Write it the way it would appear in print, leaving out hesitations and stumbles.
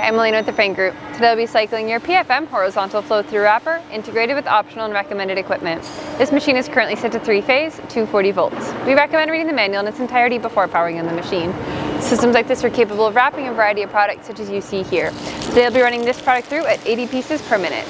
Hi, I'm Elena with the Frain Group. Today I'll be cycling your PFM horizontal flow through wrapper integrated with optional and recommended equipment. This machine is currently set to 3-phase, 240 volts. We recommend reading the manual in its entirety before powering on the machine. Systems like this are capable of wrapping a variety of products such as you see here. Today I'll be running this product through at 80 pieces per minute.